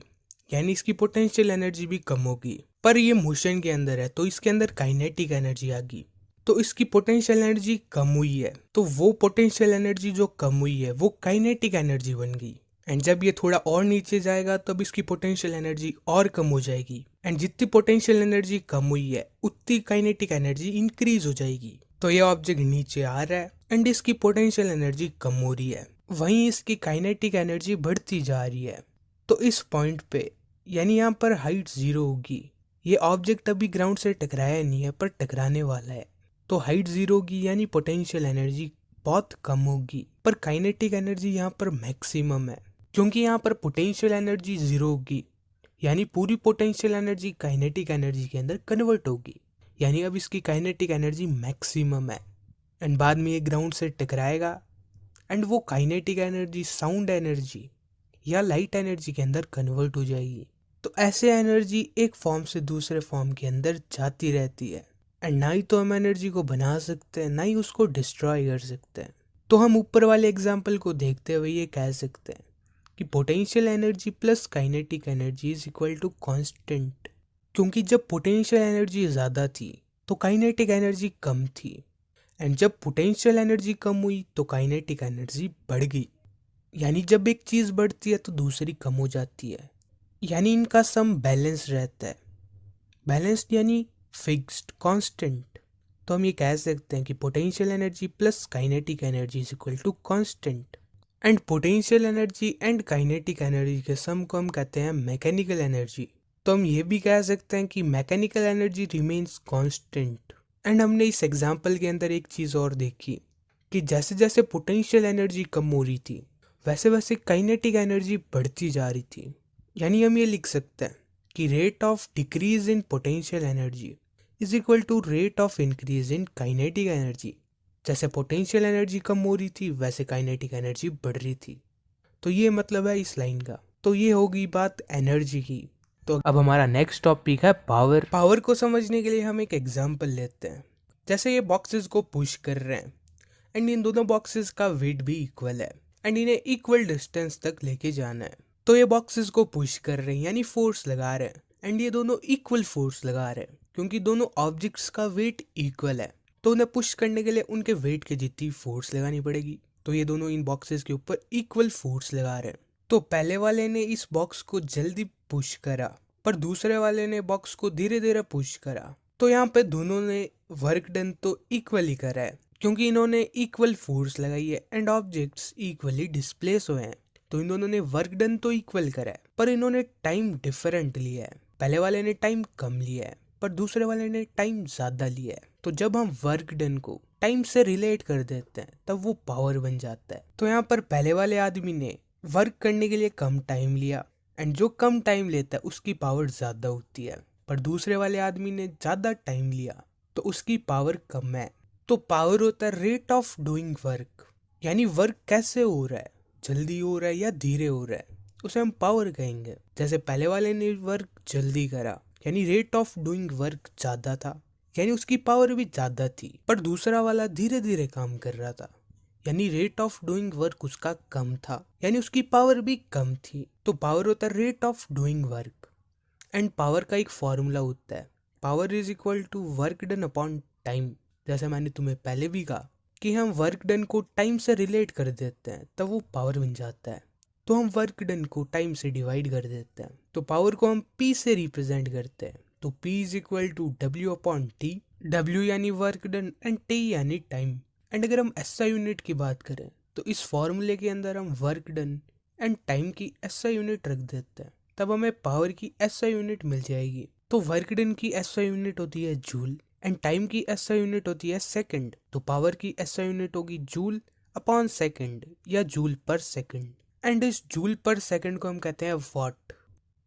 यानी इसकी पोटेंशियल एनर्जी भी कम होगी। पर ये मोशन के अंदर है तो इसके अंदर काइनेटिक एनर्जी आ गई, तो इसकी पोटेंशियल एनर्जी कम हुई है, तो वो पोटेंशियल एनर्जी जो कम हुई है वो काइनेटिक एनर्जी बन गई। एंड जब ये थोड़ा और नीचे जाएगा तब इसकी पोटेंशियल एनर्जी और कम हो जाएगी, एंड जितनी पोटेंशियल एनर्जी कम हुई है उतनी काइनेटिक एनर्जी इंक्रीज हो जाएगी। तो ये ऑब्जेक्ट नीचे आ रहा है एंड इसकी पोटेंशियल एनर्जी कम हो रही है, वहीं इसकी काइनेटिक एनर्जी बढ़ती जा रही है। तो इस पॉइंट पे यानी यहाँ पर हाइट जीरो होगी। ये ऑब्जेक्ट अभी ग्राउंड से टकराया नहीं है पर टकराने वाला है, तो हाइट जीरो होगी यानी पोटेंशियल एनर्जी बहुत कम होगी, पर काइनेटिक एनर्जी यहाँ पर मैक्सिमम है, क्योंकि यहाँ पर पोटेंशियल एनर्जी जीरो होगी, यानी पूरी पोटेंशियल एनर्जी काइनेटिक एनर्जी के अंदर कन्वर्ट होगी, यानी अब इसकी काइनेटिक एनर्जी मैक्सिमम है। एंड बाद में ये ग्राउंड से टकराएगा एंड वो काइनेटिक एनर्जी साउंड एनर्जी या लाइट एनर्जी के अंदर कन्वर्ट हो जाएगी, तो ऐसे एनर्जी एक फॉर्म से दूसरे फॉर्म के अंदर जाती रहती है एंड ना ही तो हम एनर्जी को बना सकते हैं ना ही उसको डिस्ट्रॉय कर सकते हैं। तो हम ऊपर वाले एग्जाम्पल को देखते हुए ये कह सकते हैं कि potential energy plus kinetic energy is equal to constant, क्योंकि जब पोटेंशियल एनर्जी ज़्यादा थी तो काइनेटिक एनर्जी कम थी एंड जब पोटेंशियल एनर्जी कम हुई तो काइनेटिक एनर्जी बढ़ गई। यानी जब एक चीज़ बढ़ती है तो दूसरी कम हो जाती है, यानी इनका सम बैलेंस रहता है। बैलेंस्ड यानी फिक्स्ड कांस्टेंट। तो हम ये कह सकते हैं कि potential energy plus kinetic energy is equal to constant and potential energy and kinetic energy के सम को हम कहते हैं मैकेनिकल एनर्जी। तो हम ये भी कह सकते हैं कि mechanical energy remains constant. And हमने इस एग्जांपल के अंदर एक चीज़ और देखी कि जैसे जैसे पोटेंशियल एनर्जी कम हो रही थी वैसे वैसे काइनेटिक एनर्जी बढ़ती जा रही थी। यानी हम ये लिख सकते हैं कि rate of decrease in potential energy is equal to rate of increase in kinetic energy. जैसे पोटेंशियल एनर्जी कम हो रही थी वैसे काइनेटिक एनर्जी बढ़ रही थी। तो ये मतलब है इस लाइन का। तो ये होगी बात एनर्जी की। तो अब हमारा नेक्स्ट टॉपिक है पावर। पावर को समझने के लिए हम एक एग्जांपल लेते हैं। जैसे ये बॉक्सेस को पुश कर रहे हैं एंड इन दोनों बॉक्सेस का वेट भी इक्वल है एंड इन्हें इक्वल डिस्टेंस तक लेके जाना है। तो ये बॉक्सेस को पुश कर रहे हैं यानी फोर्स लगा रहे हैं एंड ये दोनों इक्वल फोर्स लगा रहे हैं क्योंकि दोनों ऑब्जेक्ट्स का वेट इक्वल है। तो उन्हें पुश करने के लिए उनके वेट के जितनी फोर्स लगानी पड़ेगी। तो ये दोनों इन बॉक्सेस के ऊपर इक्वल फोर्स लगा रहे हैं। तो पहले वाले ने इस बॉक्स को जल्दी पुश करा पर दूसरे वाले ने बॉक्स को धीरे धीरे पुश करा। तो यहाँ पे दोनों ने वर्क डन तो इक्वली करा है क्योंकि इन्होंने इक्वल फोर्स लगाई है एंड ऑब्जेक्ट्स इक्वली डिस्प्लेस हुए हैं। तो इन दोनों ने वर्क डन तो इक्वल करा है पर इन्होंने टाइम डिफरेंट लिया है। पहले वाले ने टाइम कम लिया है पर दूसरे वाले ने टाइम ज्यादा लिया है। तो जब हम वर्क डन को टाइम से रिलेट कर देते हैं तब वो पावर बन जाता है। तो यहाँ पर पहले वाले आदमी ने वर्क करने के लिए कम टाइम लिया एंड जो कम टाइम लेता है उसकी पावर ज्यादा होती है, पर दूसरे वाले आदमी ने ज्यादा टाइम लिया तो उसकी पावर कम है। तो पावर होता है रेट ऑफ डूइंग वर्क, यानी वर्क कैसे हो रहा है, जल्दी हो रहा है या धीरे हो रहा है, उसे हम पावर कहेंगे। जैसे पहले वाले ने वर्क जल्दी करा यानी रेट ऑफ डूइंग वर्क ज्यादा था यानी उसकी पावर भी ज्यादा थी, पर दूसरा वाला धीरे धीरे काम कर रहा था यानी रेट ऑफ डूइंग वर्क उसका कम था यानी उसकी पावर भी कम थी। तो पावर होता है rate of doing work and power का एक फॉर्मूला होता है, power is equal to work done upon time. जैसे मैंने तुम्हें पहले भी कहा कि हम वर्क डन को टाइम से रिलेट कर देते हैं तब वो पावर बन जाता है। तो हम वर्क डन को टाइम से डिवाइड कर देते हैं तो पावर को हम P से रिप्रेजेंट करते हैं। तो P is equal to W upon T, W यानी वर्क डन एंड T यानी टाइम। एंड अगर हम SI यूनिट की बात करें तो इस फॉर्मूले के अंदर हम वर्क डन एंड टाइम की SI यूनिट रख देते हैं तब हमें पावर की SI यूनिट मिल जाएगी। तो वर्क डन की SI यूनिट होती है जूल एंड टाइम की SI यूनिट होती है सेकंड। तो पावर की SI यूनिट होगी जूल अपॉन सेकंड या जूल पर सेकंड। एंड इस जूल पर सेकंड को हम कहते हैं वॉट,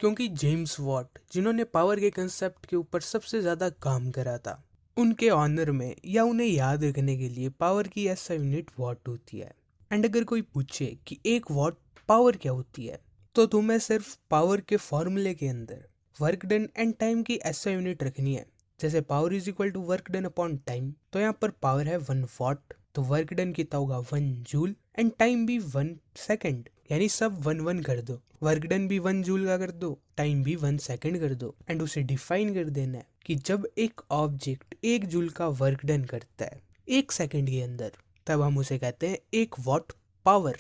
क्योंकि जेम्स वॉट जिन्होंने पावर के कंसेप्ट के ऊपर सबसे ज्यादा काम करा था उनके ऑनर में या उन्हें याद रखने के लिए पावर की SI यूनिट वॉट होती है। एंड अगर कोई पूछे कि एक वॉट पावर क्या होती है तो तुम्हें सिर्फ पावर के फॉर्मूले के अंदर वर्क डन एंड टाइम की SI यूनिट रखनी है। जैसे power is equal to work done upon time, तो यहाँ पर पावर है 1 वॉट तो वर्क डन कितना होगा 1 जूल एंड टाइम भी 1 सेकंड, यानी सब 1 कर दो। वर्क डन भी 1 जूल का कर दो, टाइम भी 1 सेकंड कर दो एंड उसे डिफाइन कर देना है कि जब एक ऑब्जेक्ट 1 जूल का वर्क डन करता है 1 सेकंड के अंदर तब हम उसे कहते हैं 1 वॉट पावर।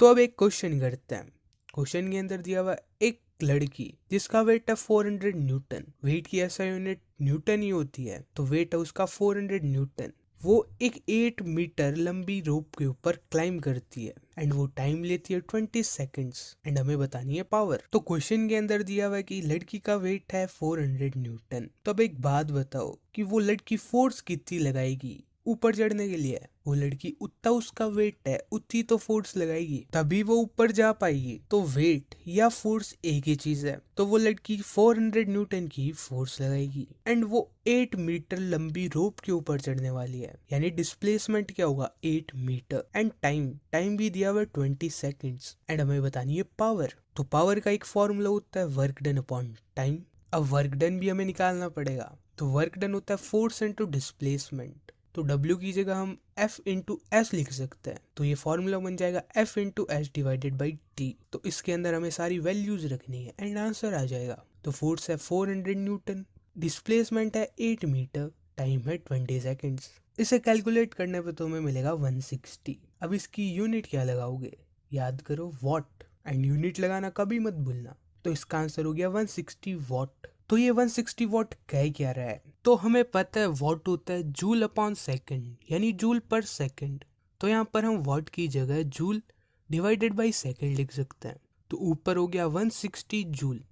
तो अब एक क्वेश्चन करते हैं। क्वेश्चन के अंदर दिया हुआ एक लड़की जिसका वेट है 400 न्यूटन, वेट की SI यूनिट न्यूटन ही होती है तो वेट है उसका 400 न्यूटन। वो एक 8 मीटर लंबी रोप के ऊपर क्लाइम करती है एंड वो टाइम लेती है 20 सेकंड्स एंड हमें बतानी है पावर। तो क्वेश्चन के अंदर दिया हुआ है कि लड़की का वेट है 400 न्यूटन। तो अब एक बात बताओ कि वो लड़की फोर्स कितनी लगाएगी ऊपर चढ़ने के लिए है, वो लड़की उतना उसका वेट है उतनी तो फोर्स लगाएगी तभी वो ऊपर जा पाएगी। तो वेट या फोर्स एक ही चीज है। तो वो लड़की 400 न्यूटन की फोर्स लगाएगी एंड वो 8 मीटर लंबी रोप के ऊपर चढ़ने वाली है, यानी डिस्प्लेसमेंट क्या होगा 8 मीटर। एंड टाइम भी दिया हुआ 20 सेकेंड्स एंड हमें बतानी है पावर। तो पावर का एक फॉर्मूला होता है वर्क डन अपॉन टाइम। अब वर्क डन भी हमें निकालना पड़ेगा। तो वर्क डन होता है फोर्स इनटू डिस्प्लेसमेंट। तो W की जगह हम F इंटू एस लिख सकते हैं। तो ये फॉर्मूला बन जाएगा F into S divided by T। तो इसके अंदर हमें सारी वैल्यूज रखनी है एंड आंसर आ जाएगा। तो फोर्स है 400 न्यूटन, डिस्प्लेसमेंट है 8 मीटर, टाइम है 20 सेकेंड्स। इसे कैलकुलेट करने पे तो हमें मिलेगा 160। अब इसकी यूनिट क्या लगाओगे, याद करो वॉट, एंड यूनिट लगाना कभी मत भूलना। तो इसका आंसर हो गया 160 वॉट। तो ये 160 वॉट कह क्या रहा है, तो हमें पता है वॉट होता है जूल अपॉन सेकंड, यानी जूल पर सेकंड। तो यहाँ पर हम वॉट की जगह जूल डिवाइडेड बाई सेकंड लिख सकते हैं। तो ऊपर हो गया 160 जूल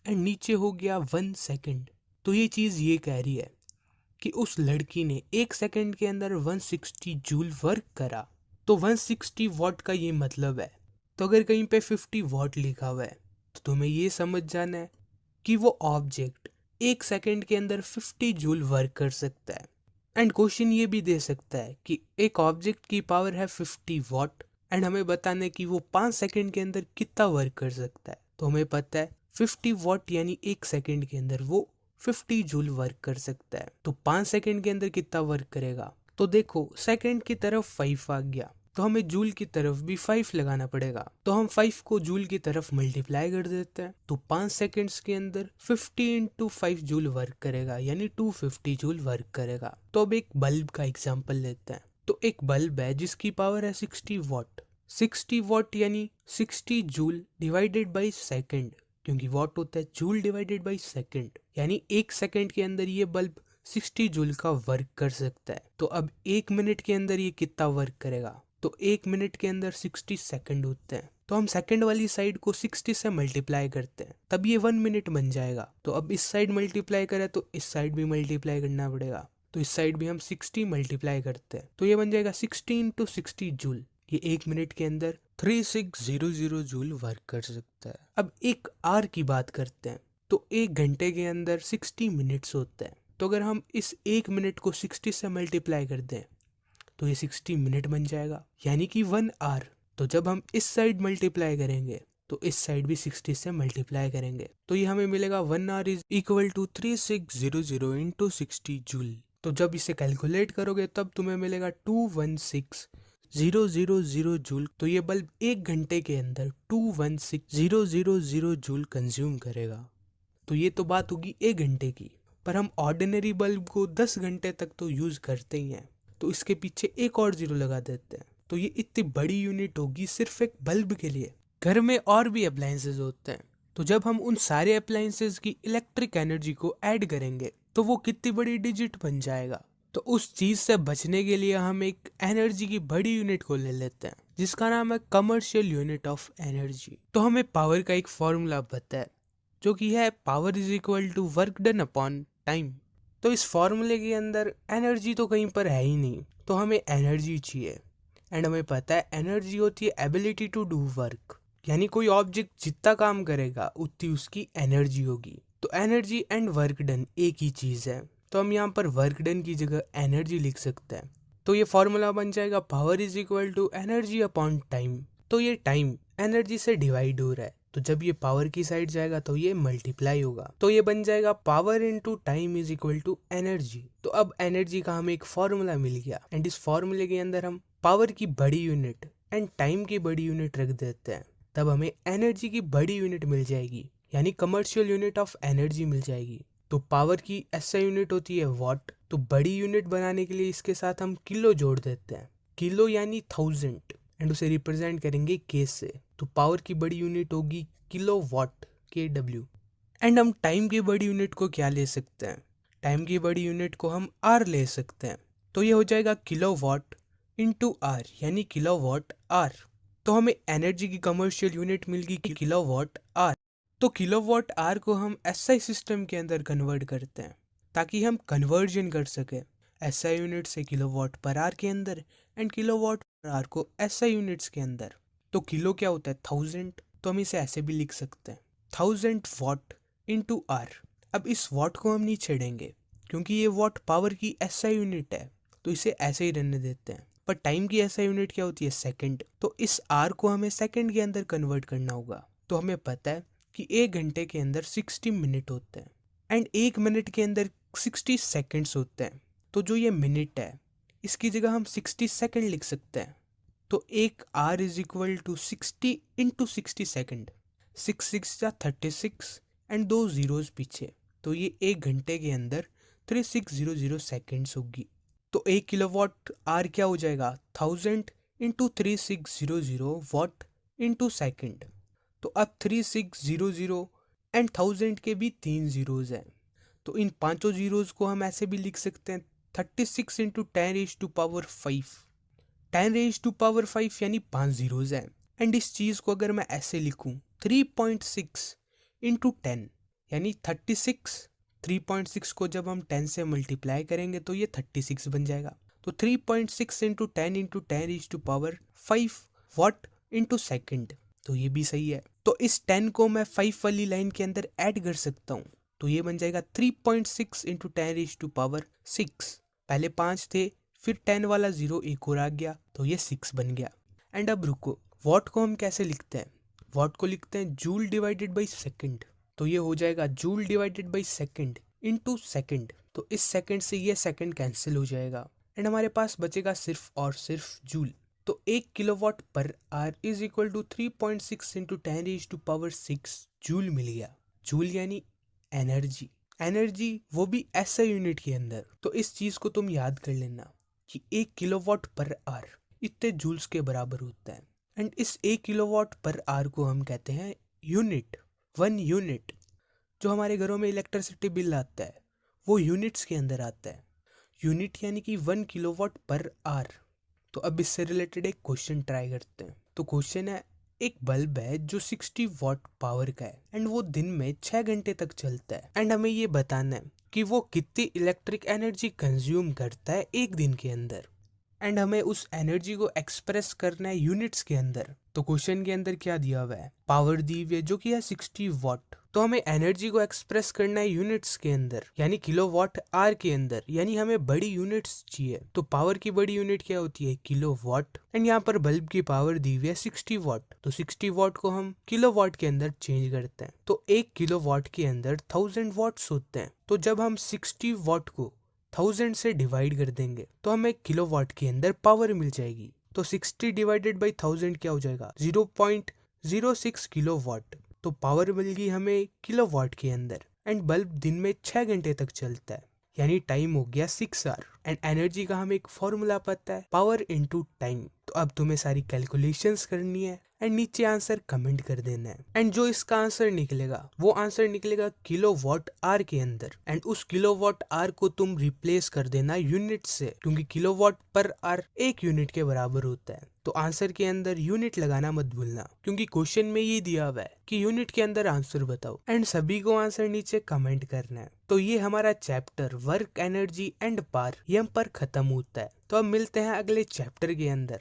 एंड नीचे हो गया 1 सेकंड। तो ये चीज ये कह रही है कि उस लड़की ने 1 सेकंड के अंदर 160 जूल वर्क करा। तो 160 वॉट का ये मतलब है। तो अगर कहीं पे 50 वॉट लिखा हुआ है तो तुम्हें ये समझ जाना है कि वो ऑब्जेक्ट 1 सेकंड के अंदर 50 जूल वर्क कर सकता है। एंड क्वेश्चन ये भी दे सकता है कि एक ऑब्जेक्ट की पावर है 50 वॉट एंड हमें बताना है कि वो 5 सेकंड के अंदर कितना वर्क कर सकता है। तो हमें पता है 50 वॉट यानी 1 सेकंड के अंदर वो 50 जूल वर्क कर सकता है। तो 5 सेकंड के अंदर कितना वर्क करेगा, तो देखो सेकंड की तरफ 5 आ गया तो हमें जूल की तरफ भी 5 लगाना पड़ेगा। तो हम 5 को जूल की तरफ मल्टीप्लाई कर देते हैं। तो 5 सेकंड्स के अंदर 50 इंटू 5 जूल वर्क करेगा, यानी 250 जूल वर्क करेगा। तो अब एक बल्ब का एग्जांपल लेते हैं। तो एक बल्ब है जिसकी पावर है 60 वॉट। 60 वॉट यानी 60 जूल डिवाइडेड बाई सेकेंड, क्योंकि वॉट होता है जूल डिवाइडेड बाई सेकेंड, यानी 1 सेकेंड के अंदर ये बल्ब 60 जूल का वर्क कर सकता है। तो अब 1 मिनट के अंदर ये कितना वर्क करेगा, तो 1 मिनट के अंदर 60 सेकंड होते हैं। तो हम सेकंड वाली साइड को 60 से मल्टीप्लाई करते हैं तब ये 1 मिनट बन जाएगा। तो अब इस साइड मल्टीप्लाई करें तो इस साइड भी मल्टीप्लाई करना पड़ेगा। तो इस साइड भी हम 60 मल्टीप्लाई करते हैं तो ये बन जाएगा 60 इंटू 60 जूल। ये 1 मिनट के अंदर 3600 जूल वर्क कर सकता है। अब एक आर की बात करते हैं। तो 1 घंटे के अंदर 60 मिनट्स होते हैं। तो अगर हम इस 1 मिनट को 60 से मल्टीप्लाई कर दें तो ये 60 मिनट बन जाएगा, यानी कि 1 आवर। तो जब हम इस साइड मल्टीप्लाई करेंगे तो इस साइड भी 60 से मल्टीप्लाई करेंगे तो ये हमें मिलेगा 1 hour is equal to 3600 into 60 joule. तो जब इसे कैलकुलेट करोगे तब तुम्हें मिलेगा 216,000 जूल। तो ये बल्ब 1 घंटे के अंदर 216,000 जूल कंज्यूम करेगा। तो ये तो बात होगी 1 घंटे की, पर हम ऑर्डिनरी बल्ब को 10 घंटे तक तो यूज करते ही हैं। तो इसके पीछे एक और जीरो लगा देते हैं तो ये इतनी बड़ी यूनिट होगी सिर्फ एक बल्ब के लिए। घर में और भी अप्लायंसेस होते हैं। तो जब हम उन सारे अप्लायंसेस की इलेक्ट्रिक एनर्जी को ऐड करेंगे तो वो कितनी बड़ी डिजिट बन जाएगा। तो उस चीज से बचने के लिए हम एक एनर्जी की बड़ी यूनिट को ले लेते हैं जिसका नाम है कमर्शियल यूनिट ऑफ एनर्जी। तो हमें पावर का एक फॉर्मूला पता है जो कि है power is equal to work done upon time. तो इस फॉर्मूले के अंदर एनर्जी तो कहीं पर है ही नहीं, तो हमें एनर्जी चाहिए। एंड हमें पता है एनर्जी होती है एबिलिटी टू डू वर्क, यानी कोई ऑब्जेक्ट जितना काम करेगा उतनी उसकी एनर्जी होगी। तो एनर्जी एंड वर्क डन एक ही चीज है। तो हम यहाँ पर वर्क डन की जगह एनर्जी लिख सकते हैं। तो ये फॉर्मूला बन जाएगा power is equal to energy upon time. तो ये टाइम एनर्जी से डिवाइड हो रहा है तो जब ये पावर की साइड जाएगा तो ये मल्टीप्लाई होगा। तो ये बन जाएगा power into time is equal to energy. तो अब एनर्जी का हमें एक फॉर्मूला मिल गया एंड इस फॉर्मूले के अंदर हम पावर की बड़ी यूनिट एंड टाइम की बड़ी यूनिट रख देते हैं। तब हमें एनर्जी की बड़ी यूनिट मिल जाएगी, यानी कमर्शियल यूनिट ऑफ एनर्जी मिल जाएगी। तो पावर की ऐसा यूनिट होती है वॉट। तो बड़ी यूनिट बनाने के लिए इसके साथ हम किलो जोड़ देते हैं। किलो यानी 1000 एंड उसे रिप्रेजेंट करेंगे के से। तो पावर की बड़ी यूनिट होगी किलो वॉट KW। एंड हम टाइम की बड़ी यूनिट को क्या ले सकते हैं, टाइम की बड़ी यूनिट को हम आर ले सकते हैं। तो ये हो जाएगा किलो वॉट इंटू आर, यानी किलो वॉट आर। तो हमें एनर्जी की कमर्शियल यूनिट मिल गई किलो वॉट आर। तो किलो वॉट आर को हम SI सिस्टम के अंदर कन्वर्ट करते हैं ताकि हम कन्वर्जन कर सके। SI यूनिट से किलोवाट पर आवर के अंदर एंड किलोवाट पर आवर को SI यूनिट्स के अंदर। तो किलो क्या होता है 1000, तो हम इसे ऐसे भी लिख सकते हैं 1000 वॉट इंटू आर। अब इस वॉट को हम नहीं छेड़ेंगे क्योंकि ये वॉट पावर की SI यूनिट है, तो इसे ऐसे ही रहने देते हैं। पर टाइम की SI यूनिट क्या होती है सेकंड, तो इस आर को हमें सेकंड के अंदर कन्वर्ट करना होगा। तो हमें पता है कि 1 घंटे के अंदर 60 मिनट होते हैं एंड 1 मिनट के अंदर 60 सेकेंड्स होते हैं। तो जो ये मिनट है इसकी जगह हम 60 सेकेंड लिख सकते हैं। तो एक hour is equal to 60 into 60 second, 6 या 36 एंड 2 जीरोज पीछे, तो ये 1 घंटे के अंदर 3600 सेकेंड्स होगी। तो 1 किलोवाट आर क्या हो जाएगा 1000 इंटू 3600 वॉट इंटू सेकेंड। तो अब 3600 एंड 1000 के भी 3 जीरोज हैं, तो इन पांचों जीरोज को हम ऐसे भी लिख सकते हैं 36 इंटू 10⁵5, 10⁵5 यानी 5 जीरोज हैं। एंड इस चीज को अगर मैं ऐसे लिखूं 3.6 इंटू 10 यानी 36, 3.6 को जब हम 10 से मल्टीप्लाई करेंगे तो ये 36 बन जाएगा। तो 3.6 into 10 into 10⁵5 what into second, तो ये भी सही है। तो इस 10 को मैं 5 वाली लाइन के अंदर ऐड कर सकता हूँ, तो ये बन जाएगा 3.6 इंटू 10⁵6। पहले 5 थे, फिर 10 वाला जीरो एक और आ गया, तो ये 6 बन गया। एंड अब रुको, वॉट को हम कैसे लिखते हैं, वॉट को लिखते हैं जूल डिवाइडेड बाई सेकेंड। तो ये हो जाएगा joule divided by second into second. तो इस सेकेंड से ये सेकेंड कैंसिल हो जाएगा एंड हमारे पास बचेगा सिर्फ और सिर्फ जूल। तो 1 kilowatt per hour is equal to 3.6 into 10⁶ joule मिल गया। जूल यानी एनर्जी, एनर्जी वो भी SI यूनिट के अंदर। तो इस चीज को तुम याद कर लेना कि 1 किलोवाट पर आवर इतने जूल्स के बराबर होता है। एंड इस 1 किलोवाट पर आवर को हम कहते हैं यूनिट, 1 यूनिट। जो हमारे घरों में इलेक्ट्रिसिटी बिल आता है वो यूनिट्स के अंदर आता है। यूनिट यानी कि 1 किलोवाट पर आवर। तो अब इससे रिलेटेड एक क्वेश्चन ट्राई करते हैं। तो क्वेश्चन है, एक बल्ब है जो 60 वॉट पावर का है एंड वो दिन में 6 घंटे तक चलता है एंड हमें ये बताना है कि वो कितनी इलेक्ट्रिक एनर्जी कंज्यूम करता है एक दिन के अंदर एंड हमें उस एनर्जी को एक्सप्रेस करना है यूनिट्स के अंदर। तो क्वेश्चन के अंदर क्या दिया हुआ है, पावर दी हुई है जो कि है 60 वॉट। तो हमें एनर्जी को एक्सप्रेस करना है यूनिट्स के अंदर यानी किलोवाट आवर के अंदर, यानी हमें बड़ी यूनिट्स चाहिए। तो पावर की बड़ी यूनिट क्या होती है किलोवाट एंड यहाँ पर बल्ब की पावर दी हुई है 60 वॉट। तो 60 वॉट को हम किलोवाट के अंदर चेंज करते हैं। तो 1 किलोवाट के अंदर 1000 वॉट्स होते हैं। तो जब हम 60 वॉट को 1000 से डिवाइड कर देंगे तो हमें किलोवाट के अंदर पावर मिल जाएगी। तो 60 डिवाइडेड बाई 1000 क्या हो जाएगा 0.06 किलोवाट। तो पावर मिल गई हमें किलोवाट के अंदर एंड बल्ब दिन में 6 घंटे तक चलता है यानी टाइम हो गया 6 आवर। एंड एनर्जी का हमें एक फॉर्मूला पता है, पावर इनटू टाइम। तो अब तुम्हें सारी कैलकुलेशंस करनी है एंड नीचे आंसर कमेंट कर देना है एंड जो इसका आंसर निकलेगा वो आंसर निकलेगा किलोवाट आवर के अंदर एंड उस किलोवाट आवर को तुम रिप्लेस कर देना यूनिट से क्योंकि किलोवाट पर आवर 1 यूनिट के बराबर होता है। तो आंसर के अंदर यूनिट लगाना मत भूलना क्योंकि क्वेश्चन में ये दिया हुआ है कि यूनिट के अंदर आंसर बताओ एंड सभी को आंसर नीचे कमेंट करना है। तो ये हमारा chapter work energy and power ये हम पर खत्म होता है। तो अब मिलते हैं अगले चैप्टर के अंदर।